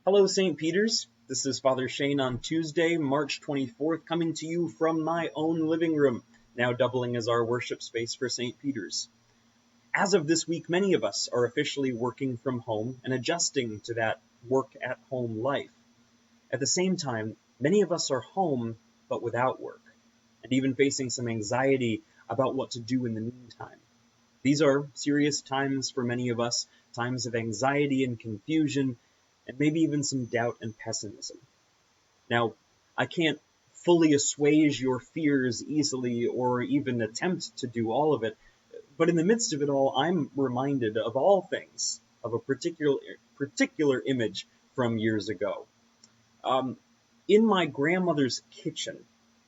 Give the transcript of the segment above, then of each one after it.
Hello, St. Peter's. This is Father Shane on Tuesday, March 24th, coming to you from my own living room, now doubling as our worship space for St. Peter's. As of this week, many of us are officially working from home and adjusting to that work-at-home life. At the same time, many of us are home, but without work, and even facing some anxiety about what to do in the meantime. These are serious times for many of us, times of anxiety and confusion, and maybe even some doubt and pessimism. Now, I can't fully assuage your fears easily or even attempt to do all of it, but in the midst of it all, I'm reminded of all things, of a particular image from years ago. In my grandmother's kitchen,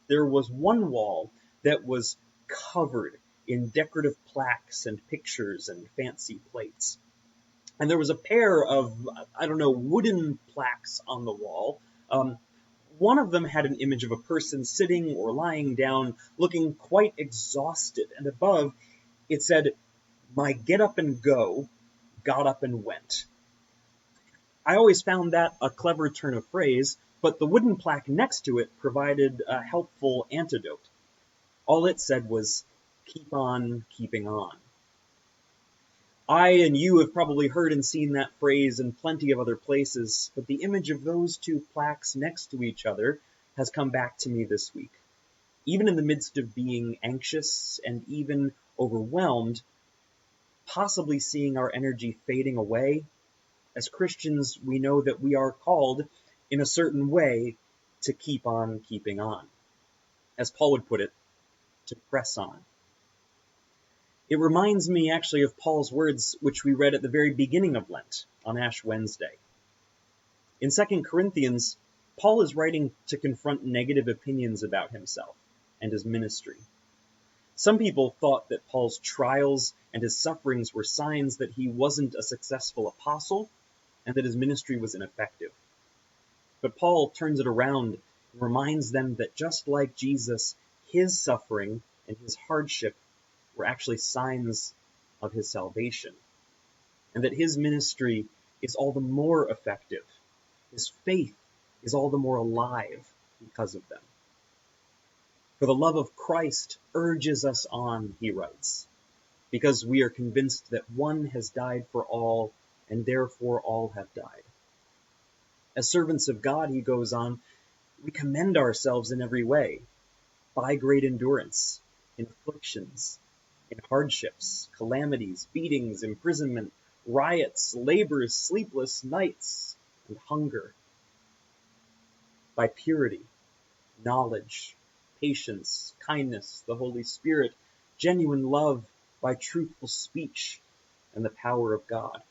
there was one wall that was covered in decorative plaques and pictures and fancy plates. And there was a pair of, wooden plaques on the wall. One of them had an image of a person sitting or lying down, looking quite exhausted. And above, it said, "My get up and go, got up and went." I always found that a clever turn of phrase, but the wooden plaque next to it provided a helpful antidote. All it said was, "Keep on keeping on." I and you have probably heard and seen that phrase in plenty of other places, but the image of those two plaques next to each other has come back to me this week. Even in the midst of being anxious and even overwhelmed, possibly seeing our energy fading away, as Christians, we know that we are called, in a certain way, to keep on keeping on. As Paul would put it, to press on. It reminds me actually of Paul's words, which we read at the very beginning of Lent, on Ash Wednesday. In 2 Corinthians, Paul is writing to confront negative opinions about himself and his ministry. Some people thought that Paul's trials and his sufferings were signs that he wasn't a successful apostle and that his ministry was ineffective. But Paul turns it around and reminds them that just like Jesus, his suffering and his hardship were actually signs of his salvation, and that his ministry is all the more effective. His faith is all the more alive because of them. For the love of Christ urges us on, he writes, because we are convinced that one has died for all, and therefore all have died. As servants of God, he goes on, we commend ourselves in every way, by great endurance, in afflictions, in hardships, calamities, beatings, imprisonment, riots, labors, sleepless nights, and hunger, by purity, knowledge, patience, kindness, the Holy Spirit, genuine love, by truthful speech, and the power of God.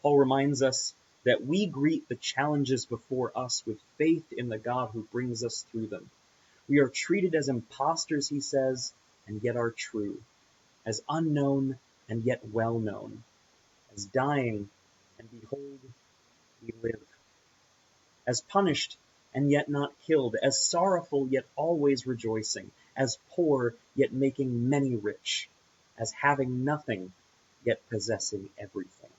Paul reminds us that we greet the challenges before us with faith in the God who brings us through them. We are treated as impostors, he says, and yet are true, as unknown and yet well known, as dying, and behold, we live, as punished and yet not killed, as sorrowful yet always rejoicing, as poor yet making many rich, as having nothing yet possessing everything.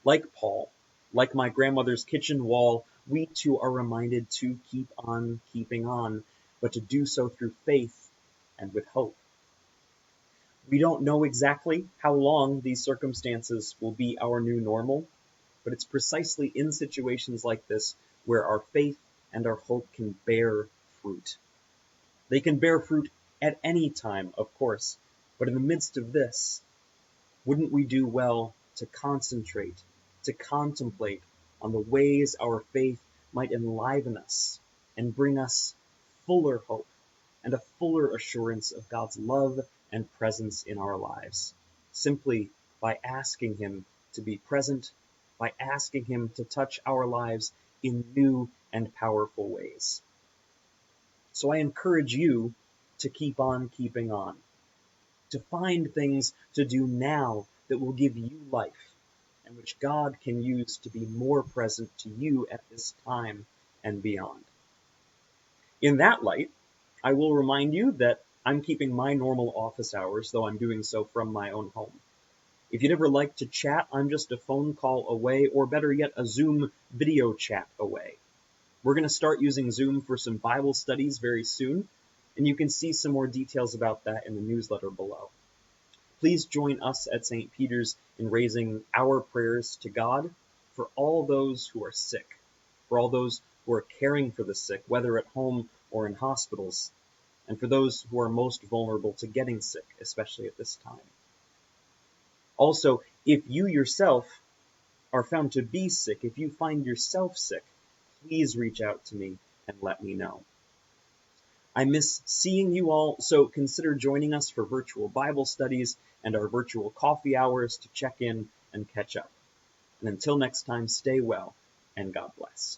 Like Paul, like my grandmother's kitchen wall, we too are reminded to keep on keeping on, but to do so through faith and with hope. We don't know exactly how long these circumstances will be our new normal, but it's precisely in situations like this where our faith and our hope can bear fruit. They can bear fruit at any time, of course, but in the midst of this, wouldn't we do well to concentrate, to contemplate on the ways our faith might enliven us and bring us fuller hope and a fuller assurance of God's love and presence in our lives, simply by asking him to be present, by asking him to touch our lives in new and powerful ways. So I encourage you to keep on keeping on, to find things to do now that will give you life and which God can use to be more present to you at this time and beyond. In that light, I will remind you that I'm keeping my normal office hours, though I'm doing so from my own home. If you'd ever like to chat, I'm just a phone call away, or better yet, a Zoom video chat away. We're going to start using Zoom for some Bible studies very soon, and you can see some more details about that in the newsletter below. Please join us at St. Peter's in raising our prayers to God for all those who are sick, for all those who are caring for the sick, whether at home or in hospitals, and for those who are most vulnerable to getting sick, especially at this time. Also, if you yourself are found to be sick, if you find yourself sick, please reach out to me and let me know. I miss seeing you all, so consider joining us for virtual Bible studies and our virtual coffee hours to check in and catch up. And until next time, stay well and God bless.